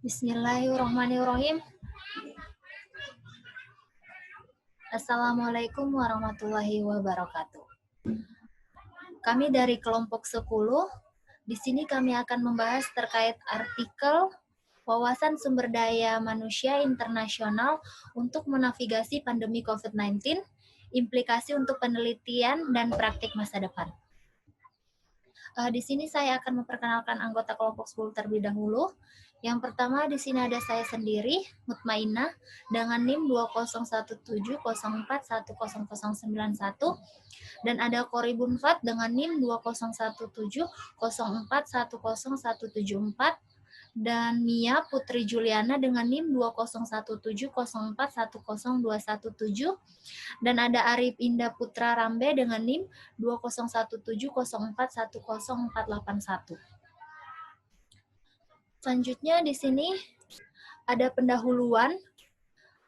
Bismillahirrahmanirrahim. Assalamualaikum warahmatullahi wabarakatuh. Kami dari kelompok 10. Di sini kami akan membahas terkait artikel Wawasan Sumber Daya Manusia Internasional untuk Menavigasi Pandemi COVID-19, Implikasi untuk Penelitian dan Praktik Masa Depan. Di sini saya akan memperkenalkan anggota kelompok 10 terlebih dahulu. Yang pertama di sini ada saya sendiri, Mutmainah, dengan NIM 201704100091 dan ada Koribun Fat dengan NIM 201704101174 dan Mia Putri Juliana dengan NIM 201704102117 dan ada Arif Indah Putra Rambe dengan NIM 201704104481. Selanjutnya di sini ada pendahuluan.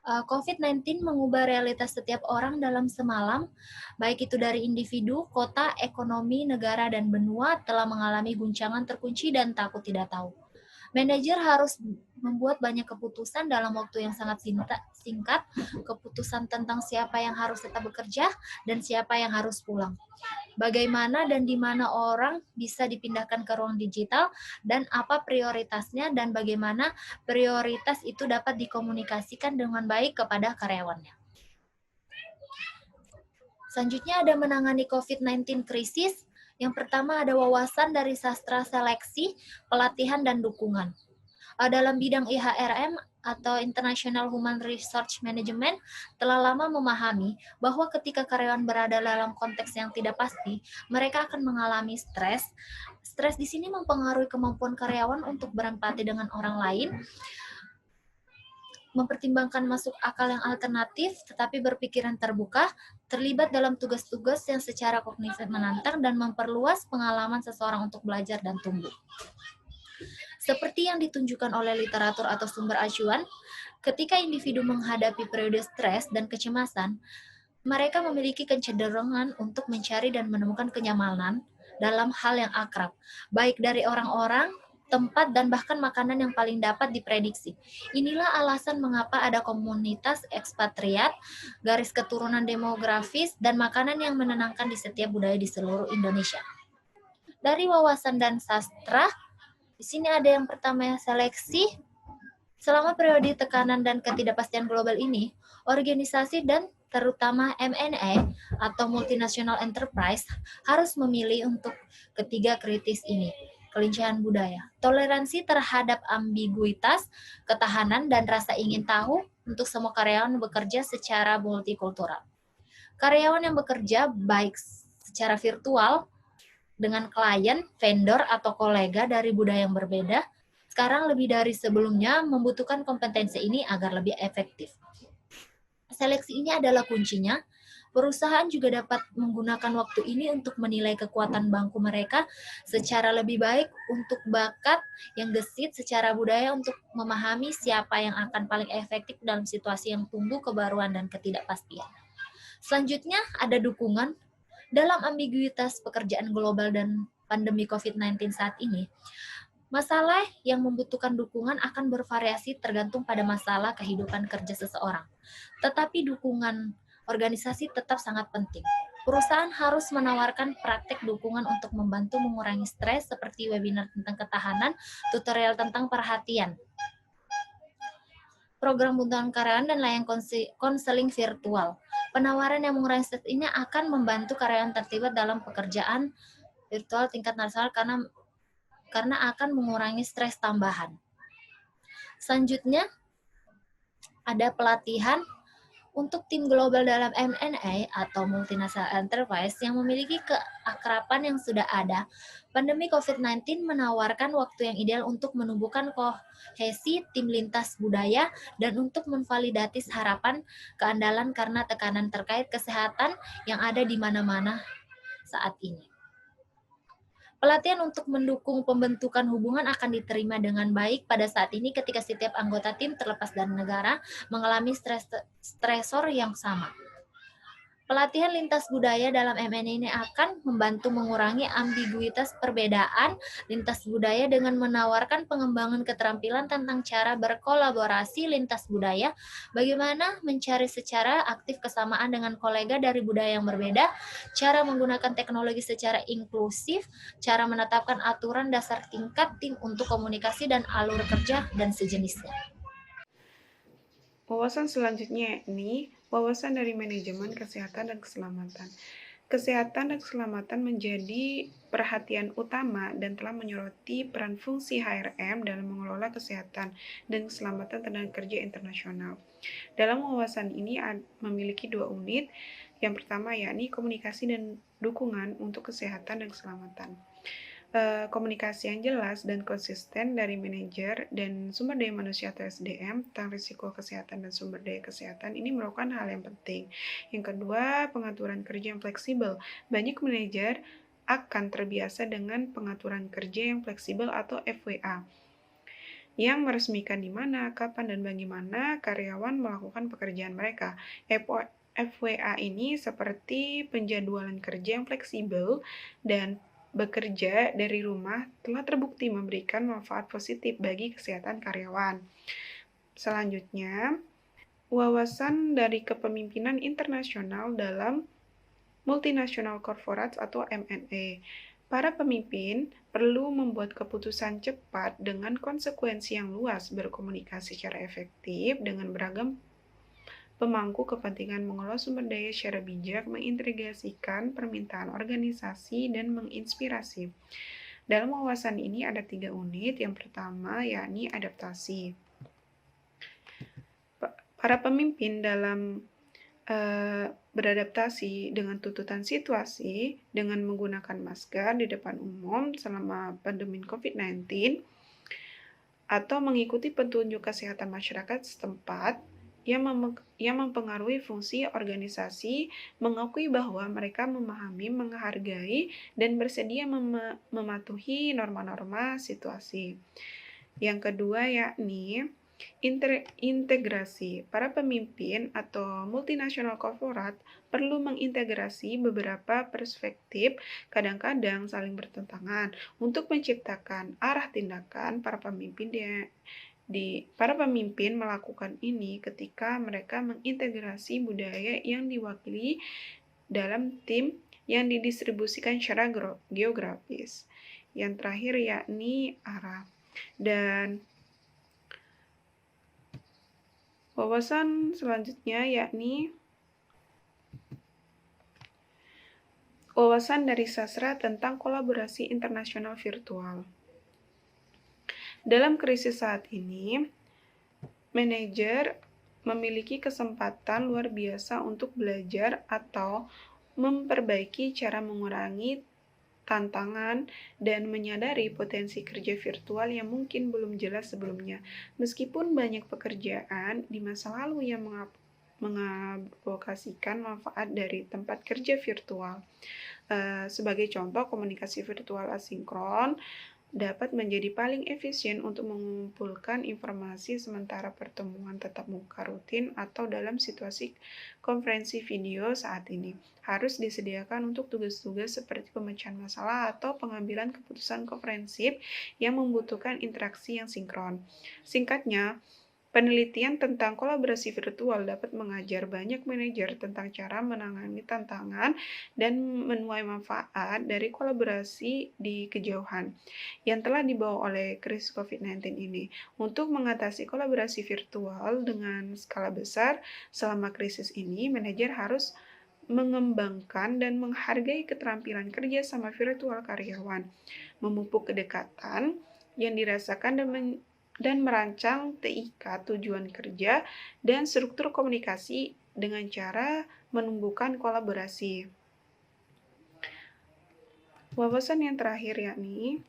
COVID-19 mengubah realitas setiap orang dalam semalam, baik itu dari individu, kota, ekonomi, negara, dan benua telah mengalami guncangan terkunci dan takut tidak tahu. Manajer harus membuat banyak keputusan dalam waktu yang sangat singkat, keputusan tentang siapa yang harus tetap bekerja dan siapa yang harus pulang. Bagaimana dan di mana orang bisa dipindahkan ke ruang digital dan apa prioritasnya dan bagaimana prioritas itu dapat dikomunikasikan dengan baik kepada karyawannya. Selanjutnya ada menangani COVID-19 krisis. Yang pertama ada wawasan dari sastra seleksi, pelatihan, dan dukungan. Dalam bidang IHRM atau International Human Resource Management telah lama memahami bahwa ketika karyawan berada dalam konteks yang tidak pasti, mereka akan mengalami stres. Stres di sini mempengaruhi kemampuan karyawan untuk berempati dengan orang lain, mempertimbangkan masuk akal yang alternatif, tetapi berpikiran terbuka, terlibat dalam tugas-tugas yang secara kognitif menantang, dan memperluas pengalaman seseorang untuk belajar dan tumbuh. Seperti yang ditunjukkan oleh literatur atau sumber acuan, ketika individu menghadapi periode stres dan kecemasan, mereka memiliki kecenderungan untuk mencari dan menemukan kenyamanan dalam hal yang akrab, baik dari orang-orang, tempat, dan bahkan makanan yang paling dapat diprediksi. Inilah alasan mengapa ada komunitas ekspatriat, garis keturunan demografis, dan makanan yang menenangkan di setiap budaya di seluruh Indonesia. Dari wawasan dan sastra, di sini ada yang pertama seleksi. Selama periode tekanan dan ketidakpastian global ini, organisasi dan terutama M&A atau multinational enterprise harus memilih untuk ketiga kritis ini. Kelincahan budaya, toleransi terhadap ambiguitas, ketahanan, dan rasa ingin tahu untuk semua karyawan bekerja secara multikultural. Karyawan yang bekerja baik secara virtual dengan klien, vendor, atau kolega dari budaya yang berbeda, sekarang lebih dari sebelumnya membutuhkan kompetensi ini agar lebih efektif. Seleksi ini adalah kuncinya. Perusahaan juga dapat menggunakan waktu ini untuk menilai kekuatan bangku mereka secara lebih baik untuk bakat yang gesit secara budaya untuk memahami siapa yang akan paling efektif dalam situasi yang tumbuh kebaruan dan ketidakpastian. Selanjutnya ada dukungan. Dalam ambiguitas pekerjaan global dan pandemi COVID-19 saat ini, masalah yang membutuhkan dukungan akan bervariasi tergantung pada masalah kehidupan kerja seseorang. Tetapi dukungan organisasi tetap sangat penting. Perusahaan harus menawarkan praktek dukungan untuk membantu mengurangi stres seperti webinar tentang ketahanan, tutorial tentang perhatian, program bantuan karyawan, dan layanan konseling virtual. Penawaran yang mengurangi stres ini akan membantu karyawan terlibat dalam pekerjaan virtual tingkat nasional karena akan mengurangi stres tambahan. Selanjutnya, ada pelatihan untuk tim global dalam M&A atau multinational enterprise yang memiliki keakraban yang sudah ada. Pandemi COVID-19 menawarkan waktu yang ideal untuk menumbuhkan kohesi tim lintas budaya dan untuk memvalidasi harapan keandalan karena tekanan terkait kesehatan yang ada di mana-mana saat ini. Pelatihan untuk mendukung pembentukan hubungan akan diterima dengan baik pada saat ini ketika setiap anggota tim terlepas dari negara mengalami stresor yang sama. Pelatihan lintas budaya dalam MN ini akan membantu mengurangi ambiguitas perbedaan lintas budaya dengan menawarkan pengembangan keterampilan tentang cara berkolaborasi lintas budaya, bagaimana mencari secara aktif kesamaan dengan kolega dari budaya yang berbeda, cara menggunakan teknologi secara inklusif, cara menetapkan aturan dasar tingkat tim untuk komunikasi dan alur kerja, dan sejenisnya. Wawasan selanjutnya ini wawasan dari manajemen kesehatan dan keselamatan. Kesehatan dan keselamatan menjadi perhatian utama dan telah menyoroti peran fungsi HRM dalam mengelola kesehatan dan keselamatan tenaga kerja internasional. Dalam wawasan ini memiliki dua unit. Yang pertama yakni komunikasi dan dukungan untuk kesehatan dan keselamatan. Komunikasi yang jelas dan konsisten dari manajer dan sumber daya manusia atau SDM tentang risiko kesehatan dan sumber daya kesehatan ini merupakan hal yang penting. Yang kedua, pengaturan kerja yang fleksibel. Banyak manajer akan terbiasa dengan pengaturan kerja yang fleksibel atau FWA, yang meresmikan di mana, kapan, dan bagaimana karyawan melakukan pekerjaan mereka. FWA ini seperti penjadwalan kerja yang fleksibel dan bekerja dari rumah telah terbukti memberikan manfaat positif bagi kesehatan karyawan. Selanjutnya, wawasan dari kepemimpinan internasional dalam multinational corporates atau M&A. Para pemimpin perlu membuat keputusan cepat dengan konsekuensi yang luas, berkomunikasi secara efektif dengan beragam pemangku kepentingan, mengelola sumber daya secara bijak, mengintegrasikan permintaan organisasi, dan menginspirasi. Dalam wawasan ini ada 3 unit. Yang pertama yakni adaptasi. Para pemimpin dalam beradaptasi dengan tuntutan situasi dengan menggunakan masker di depan umum selama pandemi COVID-19 atau mengikuti petunjuk kesehatan masyarakat setempat yang mempengaruhi fungsi organisasi, mengakui bahwa mereka memahami, menghargai, dan bersedia mematuhi norma-norma situasi. Yang kedua yakni integrasi. Para pemimpin atau multinasional korporat perlu mengintegrasi beberapa perspektif, kadang-kadang saling bertentangan, untuk menciptakan arah tindakan. Para pemimpin melakukan ini ketika mereka mengintegrasi budaya yang diwakili dalam tim yang didistribusikan secara geografis. Yang terakhir yakni arah. Dan wawasan selanjutnya yakni wawasan dari sastra tentang kolaborasi internasional virtual. Dalam krisis saat ini, manajer memiliki kesempatan luar biasa untuk belajar atau memperbaiki cara mengurangi tantangan dan menyadari potensi kerja virtual yang mungkin belum jelas sebelumnya. Meskipun banyak pekerjaan di masa lalu yang mengadvokasikan manfaat dari tempat kerja virtual. Sebagai contoh, komunikasi virtual asinkron dapat menjadi paling efisien untuk mengumpulkan informasi sementara pertemuan tatap muka rutin atau dalam situasi konferensi video saat ini harus disediakan untuk tugas-tugas seperti pemecahan masalah atau pengambilan keputusan komprehensif yang membutuhkan interaksi yang sinkron. Singkatnya, penelitian tentang kolaborasi virtual dapat mengajar banyak manajer tentang cara menangani tantangan dan menuai manfaat dari kolaborasi di kejauhan yang telah dibawa oleh krisis COVID-19 ini. Untuk mengatasi kolaborasi virtual dengan skala besar selama krisis ini, manajer harus mengembangkan dan menghargai keterampilan kerja sama virtual karyawan, memupuk kedekatan yang dirasakan dan merancang TIK tujuan kerja dan struktur komunikasi dengan cara menumbuhkan kolaborasi. Wawasan yang terakhir yakni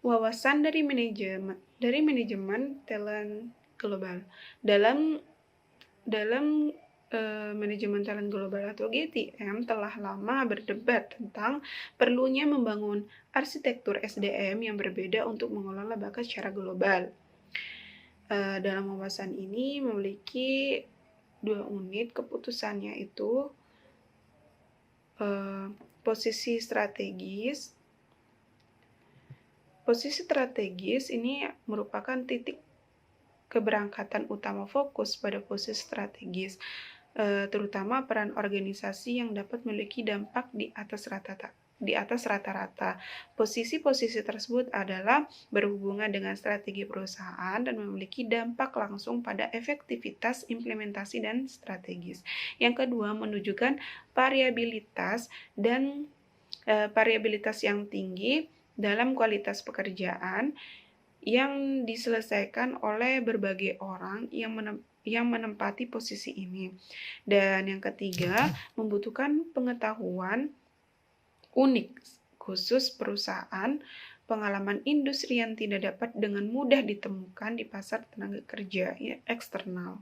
wawasan dari manajemen talent global. Dalam manajemen talent global atau GTM telah lama berdebat tentang perlunya membangun arsitektur SDM yang berbeda untuk mengelola bakat secara global. Dalam wawasan ini memiliki 2 unit keputusannya itu posisi strategis. Posisi strategis ini merupakan titik keberangkatan utama fokus pada posisi strategis, terutama peran organisasi yang dapat memiliki dampak di atas rata-rata. Posisi-posisi tersebut adalah berhubungan dengan strategi perusahaan dan memiliki dampak langsung pada efektivitas implementasi dan strategis. Yang kedua, menunjukkan variabilitas yang tinggi dalam kualitas pekerjaan yang diselesaikan oleh berbagai orang yang menempati posisi ini. Dan yang ketiga, membutuhkan pengetahuan unik khusus perusahaan, pengalaman industri yang tidak dapat dengan mudah ditemukan di pasar tenaga kerja eksternal.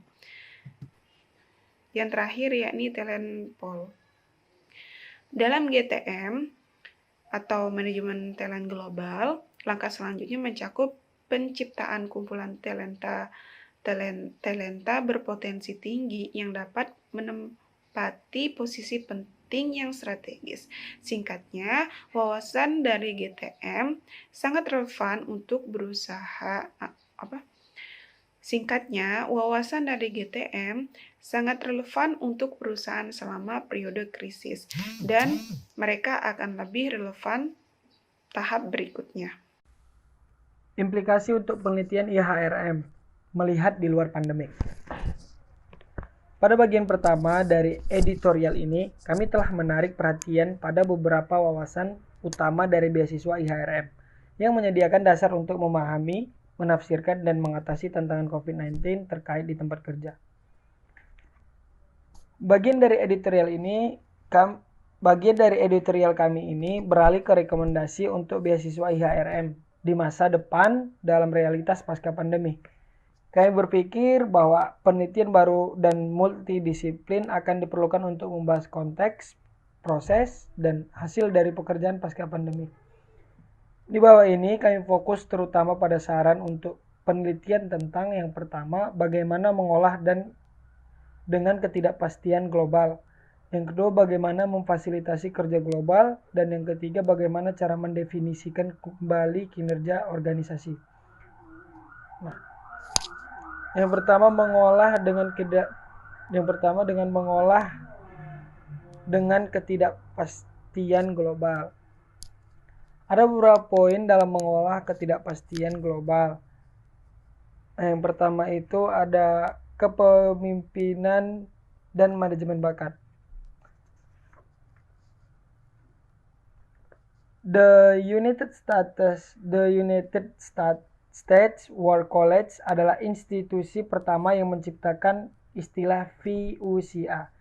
Yang terakhir yakni talent pool. Dalam GTM atau manajemen talent global, langkah selanjutnya mencakup penciptaan kumpulan talenta berpotensi tinggi yang dapat menempati posisi penting yang strategis. Singkatnya, wawasan dari GTM sangat relevan untuk perusahaan selama periode krisis, dan mereka akan lebih relevan tahap berikutnya. Implikasi untuk penelitian IHRM melihat di luar pandemik. Pada bagian pertama dari editorial ini, kami telah menarik perhatian pada beberapa wawasan utama dari beasiswa IHRM yang menyediakan dasar untuk memahami, menafsirkan, dan mengatasi tantangan COVID-19 terkait di tempat kerja. Bagian dari editorial kami ini beralih ke rekomendasi untuk beasiswa IHRM di masa depan dalam realitas pasca pandemi. Kami berpikir bahwa penelitian baru dan multidisiplin akan diperlukan untuk membahas konteks, proses, dan hasil dari pekerjaan pasca pandemi. Di bawah ini kami fokus terutama pada saran untuk penelitian tentang yang pertama, bagaimana mengolah dengan ketidakpastian global. Yang kedua, bagaimana memfasilitasi kerja global. Dan yang ketiga, bagaimana cara mendefinisikan kembali kinerja organisasi. Nah, yang pertama dengan ketidakpastian global. Ada beberapa poin dalam mengolah ketidakpastian global. Yang pertama itu ada kepemimpinan dan manajemen bakat. The United States War College adalah institusi pertama yang menciptakan istilah VUCA.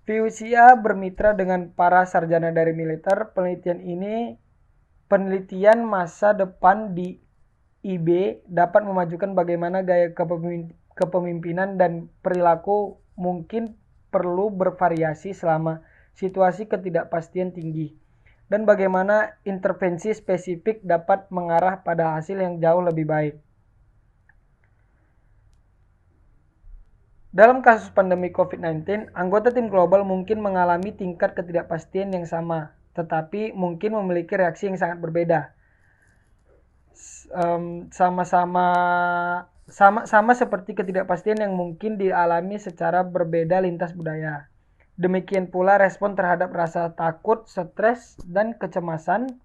VUCA bermitra dengan para sarjana dari militer. Penelitian masa depan di IB dapat memajukan bagaimana gaya kepemimpinan dan perilaku mungkin perlu bervariasi selama situasi ketidakpastian tinggi, dan bagaimana intervensi spesifik dapat mengarah pada hasil yang jauh lebih baik. Dalam kasus pandemi COVID-19, anggota tim global mungkin mengalami tingkat ketidakpastian yang sama, tetapi mungkin memiliki reaksi yang sangat berbeda. Sama seperti ketidakpastian yang mungkin dialami secara berbeda lintas budaya. Demikian pula respon terhadap rasa takut, stres, dan kecemasan.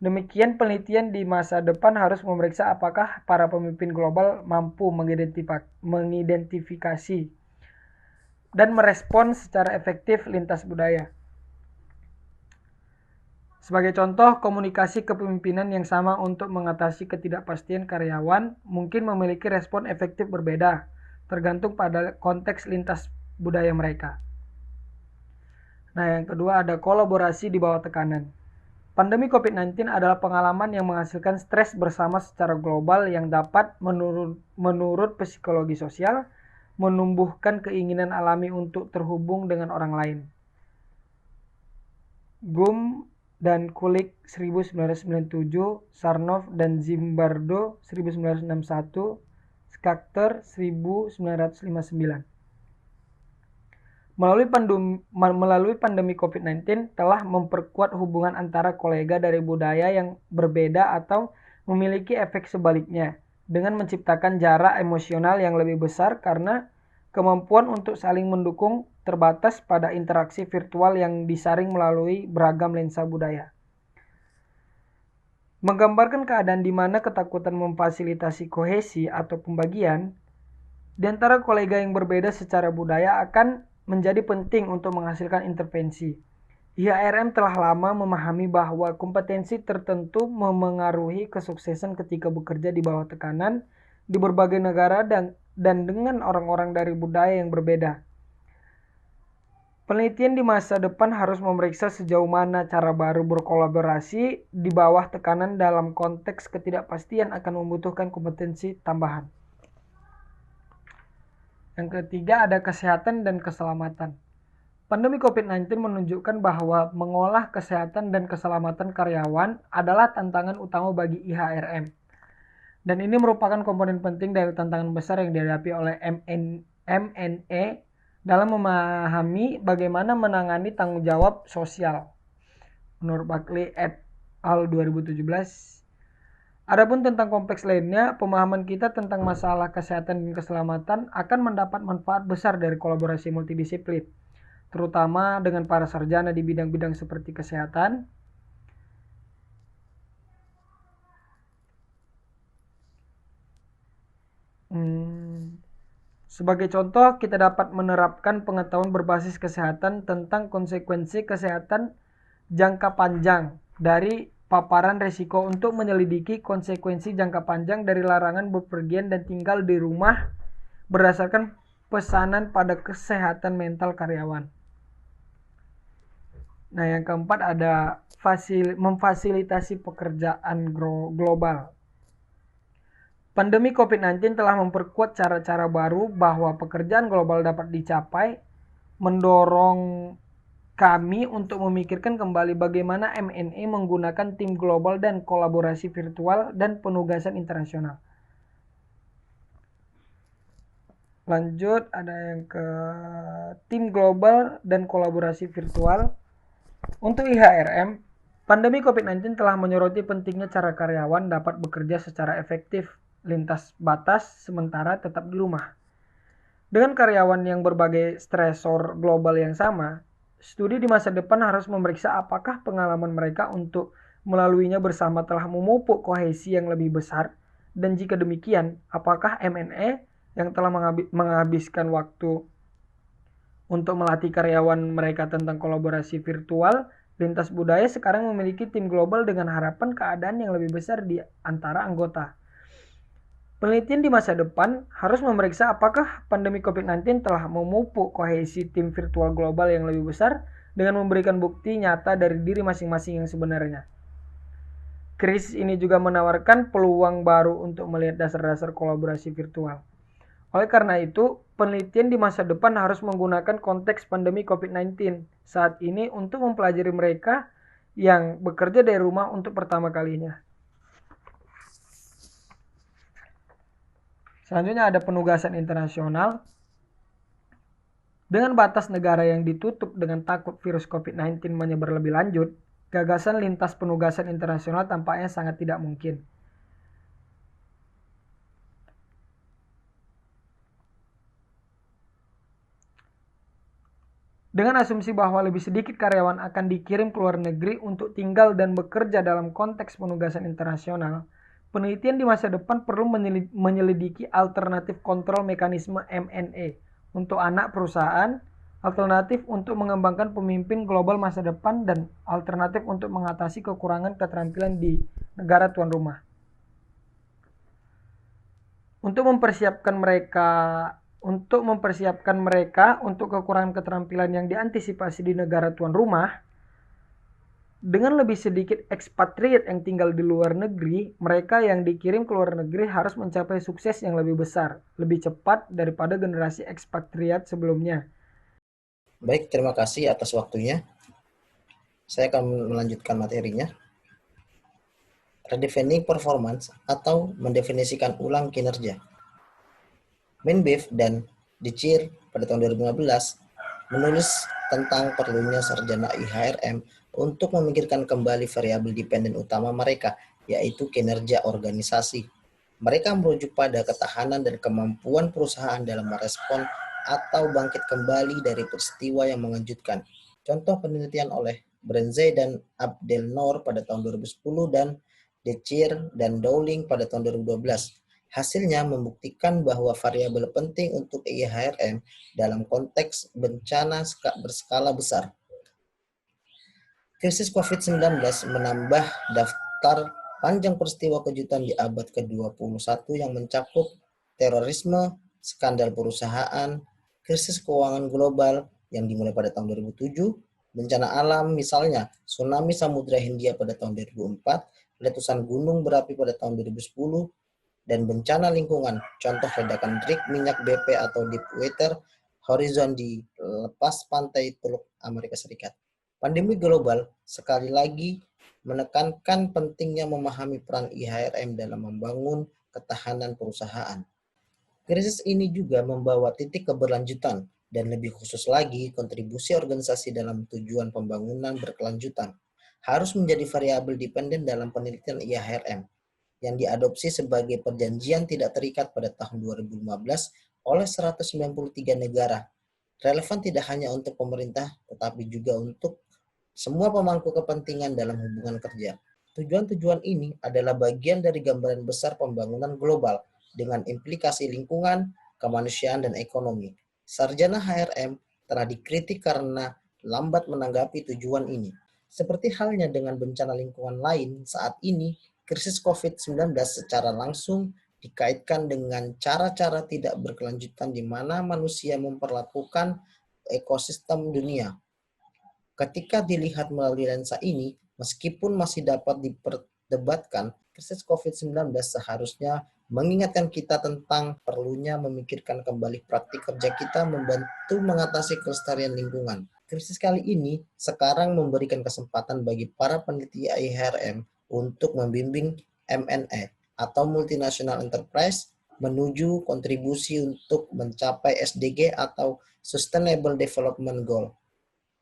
Demikian penelitian di masa depan harus memeriksa apakah para pemimpin global mampu mengidentifikasi dan merespon secara efektif lintas budaya. Sebagai contoh, komunikasi kepemimpinan yang sama untuk mengatasi ketidakpastian karyawan mungkin memiliki respon efektif berbeda, tergantung pada konteks lintas budaya mereka. Nah, yang kedua ada kolaborasi di bawah tekanan. Pandemi COVID-19 adalah pengalaman yang menghasilkan stres bersama secara global yang dapat menurut psikologi sosial menumbuhkan keinginan alami untuk terhubung dengan orang lain. Gum dan Kulik 1997, Sarnoff dan Zimbardo 1961, Schachter 1959. Melalui pandemi COVID-19 telah memperkuat hubungan antara kolega dari budaya yang berbeda atau memiliki efek sebaliknya, dengan menciptakan jarak emosional yang lebih besar karena kemampuan untuk saling mendukung terbatas pada interaksi virtual yang disaring melalui beragam lensa budaya. Menggambarkan keadaan di mana ketakutan memfasilitasi kohesi atau pembagian di antara kolega yang berbeda secara budaya akan menjadi penting untuk menghasilkan intervensi. IHRM telah lama memahami bahwa kompetensi tertentu memengaruhi kesuksesan ketika bekerja di bawah tekanan di berbagai negara dan dengan orang-orang dari budaya yang berbeda. Penelitian di masa depan harus memeriksa sejauh mana cara baru berkolaborasi di bawah tekanan dalam konteks ketidakpastian akan membutuhkan kompetensi tambahan. Yang ketiga ada kesehatan dan keselamatan. Pandemi COVID-19 menunjukkan bahwa mengolah kesehatan dan keselamatan karyawan adalah tantangan utama bagi IHRM. Dan ini merupakan komponen penting dari tantangan besar yang dihadapi oleh MNE dalam memahami bagaimana menangani tanggung jawab sosial. Menurut Buckley et al. 2017. Adapun tentang kompleks lainnya, pemahaman kita tentang masalah kesehatan dan keselamatan akan mendapat manfaat besar dari kolaborasi multidisiplin, terutama dengan para sarjana di bidang-bidang seperti kesehatan, sebagai contoh, kita dapat menerapkan pengetahuan berbasis kesehatan tentang konsekuensi kesehatan jangka panjang dari paparan risiko untuk menyelidiki konsekuensi jangka panjang dari larangan bepergian dan tinggal di rumah berdasarkan pesanan pada kesehatan mental karyawan. Nah, yang keempat ada memfasilitasi pekerjaan global. Pandemi COVID-19 telah memperkuat cara-cara baru bahwa pekerjaan global dapat dicapai, mendorong kami untuk memikirkan kembali bagaimana MNE menggunakan tim global dan kolaborasi virtual dan penugasan internasional. Lanjut, ada yang ke tim global dan kolaborasi virtual. Untuk IHRM, pandemi COVID-19 telah menyoroti pentingnya cara karyawan dapat bekerja secara efektif lintas batas sementara tetap di rumah. Dengan karyawan yang berbagai stresor global yang sama, studi di masa depan harus memeriksa apakah pengalaman mereka untuk melaluinya bersama telah memupuk kohesi yang lebih besar, dan jika demikian, apakah MNE yang telah menghabiskan waktu untuk melatih karyawan mereka tentang kolaborasi virtual lintas budaya sekarang memiliki tim global dengan harapan keadaan yang lebih besar di antara anggota. Penelitian di masa depan harus memeriksa apakah pandemi COVID-19 telah memupuk kohesi tim virtual global yang lebih besar dengan memberikan bukti nyata dari diri masing-masing yang sebenarnya. Krisis ini juga menawarkan peluang baru untuk melihat dasar-dasar kolaborasi virtual. Oleh karena itu, penelitian di masa depan harus menggunakan konteks pandemi COVID-19 saat ini untuk mempelajari mereka yang bekerja dari rumah untuk pertama kalinya. Selanjutnya ada penugasan internasional. Dengan batas negara yang ditutup dengan takut virus COVID-19 menyebar lebih lanjut, gagasan lintas penugasan internasional tampaknya sangat tidak mungkin. Dengan asumsi bahwa lebih sedikit karyawan akan dikirim ke luar negeri untuk tinggal dan bekerja dalam konteks penugasan internasional, penelitian di masa depan perlu menyelidiki alternatif kontrol mekanisme MNE untuk anak perusahaan, alternatif untuk mengembangkan pemimpin global masa depan, dan alternatif untuk mengatasi kekurangan keterampilan di negara tuan rumah. Untuk mempersiapkan mereka untuk kekurangan keterampilan yang diantisipasi di negara tuan rumah, dengan lebih sedikit ekspatriat yang tinggal di luar negeri, mereka yang dikirim ke luar negeri harus mencapai sukses yang lebih besar, lebih cepat daripada generasi ekspatriat sebelumnya. Baik, terima kasih atas waktunya. Saya akan melanjutkan materinya. Redefining performance atau mendefinisikan ulang kinerja. Menbev dan Dicir pada tahun 2015 menulis tentang perlunya sarjana IHRM untuk memikirkan kembali variabel dependen utama mereka, yaitu kinerja organisasi. Mereka merujuk pada ketahanan dan kemampuan perusahaan dalam merespon atau bangkit kembali dari peristiwa yang mengejutkan. Contoh penelitian oleh Brenzey dan Abdelnour pada tahun 2010 dan Decir dan Dowling pada tahun 2012. Hasilnya membuktikan bahwa variabel penting untuk IHRM dalam konteks bencana berskala besar. Krisis COVID-19 menambah daftar panjang peristiwa kejutan di abad ke-21 yang mencakup terorisme, skandal perusahaan, krisis keuangan global yang dimulai pada tahun 2007, bencana alam misalnya tsunami Samudra Hindia pada tahun 2004, letusan gunung berapi pada tahun 2010, dan bencana lingkungan, contoh ledakan rig minyak BP atau Deepwater Horizon di lepas pantai Teluk Amerika Serikat. Pandemi global sekali lagi menekankan pentingnya memahami peran IHRM dalam membangun ketahanan perusahaan. Krisis ini juga membawa titik keberlanjutan dan lebih khusus lagi kontribusi organisasi dalam tujuan pembangunan berkelanjutan harus menjadi variabel dependen dalam penelitian IHRM yang diadopsi sebagai perjanjian tidak terikat pada tahun 2015 oleh 193 negara. Relevan tidak hanya untuk pemerintah, tetapi juga untuk semua pemangku kepentingan dalam hubungan kerja. Tujuan-tujuan ini adalah bagian dari gambaran besar pembangunan global dengan implikasi lingkungan, kemanusiaan, dan ekonomi. Sarjana HRM telah dikritik karena lambat menanggapi tujuan ini. Seperti halnya dengan bencana lingkungan lain saat ini, krisis COVID-19 secara langsung dikaitkan dengan cara-cara tidak berkelanjutan di mana manusia memperlakukan ekosistem dunia. Ketika dilihat melalui lensa ini, meskipun masih dapat diperdebatkan, krisis COVID-19 seharusnya mengingatkan kita tentang perlunya memikirkan kembali praktik kerja kita membantu mengatasi kelestarian lingkungan. Krisis kali ini sekarang memberikan kesempatan bagi para peneliti IHRM untuk membimbing M&A atau multinational enterprise menuju kontribusi untuk mencapai SDG atau Sustainable Development Goal.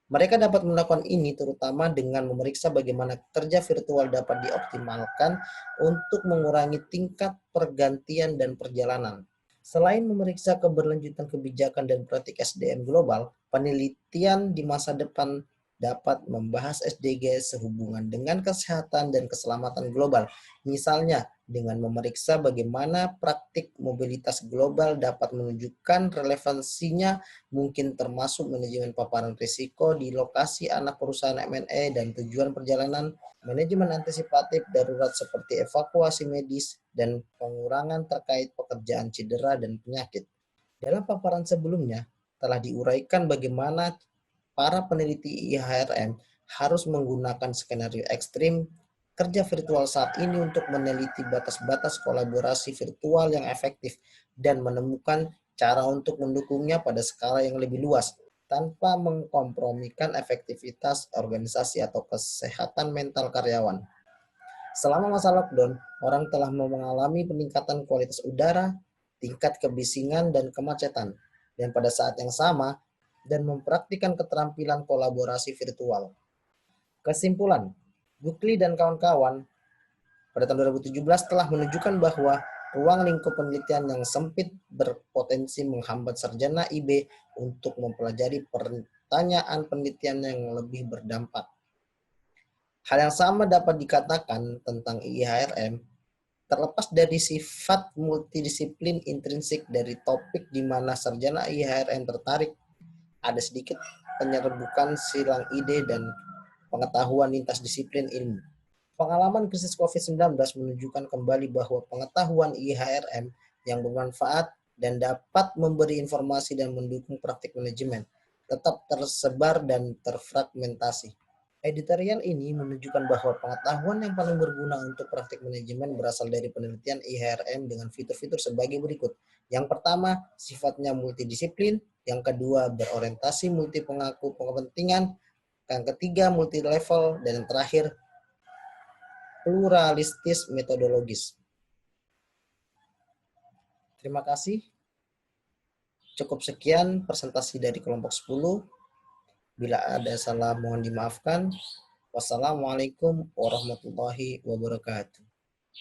Mereka dapat melakukan ini terutama dengan memeriksa bagaimana kerja virtual dapat dioptimalkan untuk mengurangi tingkat pergantian dan perjalanan. Selain memeriksa keberlanjutan kebijakan dan praktik SDM global, penelitian di masa depan dapat membahas SDG sehubungan dengan kesehatan dan keselamatan global, misalnya dengan memeriksa bagaimana praktik mobilitas global dapat menunjukkan relevansinya, mungkin termasuk manajemen paparan risiko di lokasi anak perusahaan M&A dan tujuan perjalanan, manajemen antisipatif darurat seperti evakuasi medis, dan pengurangan terkait pekerjaan cedera dan penyakit. Dalam paparan sebelumnya, telah diuraikan bagaimana para peneliti IHRM harus menggunakan skenario ekstrim kerja virtual saat ini untuk meneliti batas-batas kolaborasi virtual yang efektif dan menemukan cara untuk mendukungnya pada skala yang lebih luas tanpa mengkompromikan efektivitas organisasi atau kesehatan mental karyawan. Selama masa lockdown, orang telah mengalami peningkatan kualitas udara, tingkat kebisingan, dan kemacetan. Dan pada saat yang sama, dan mempraktikkan keterampilan kolaborasi virtual. Kesimpulan, Buckley dan kawan-kawan pada tahun 2017 telah menunjukkan bahwa ruang lingkup penelitian yang sempit berpotensi menghambat sarjana IB untuk mempelajari pertanyaan penelitian yang lebih berdampak. Hal yang sama dapat dikatakan tentang IHRM, terlepas dari sifat multidisiplin intrinsik dari topik di mana sarjana IHRM tertarik, ada sedikit penyerbukan silang ide dan pengetahuan lintas disiplin ilmu. Pengalaman krisis COVID-19 menunjukkan kembali bahwa pengetahuan IHRM yang bermanfaat dan dapat memberi informasi dan mendukung praktik manajemen tetap tersebar dan terfragmentasi. Editorial ini menunjukkan bahwa pengetahuan yang paling berguna untuk praktik manajemen berasal dari penelitian IHRM dengan fitur-fitur sebagai berikut. Yang pertama, sifatnya multidisiplin. Yang kedua, berorientasi multi pemangku kepentingan. Yang ketiga, multi level. Dan yang terakhir, pluralistis metodologis. Terima kasih. Cukup sekian presentasi dari kelompok 10. Bila ada salah mohon dimaafkan. Wassalamualaikum warahmatullahi wabarakatuh.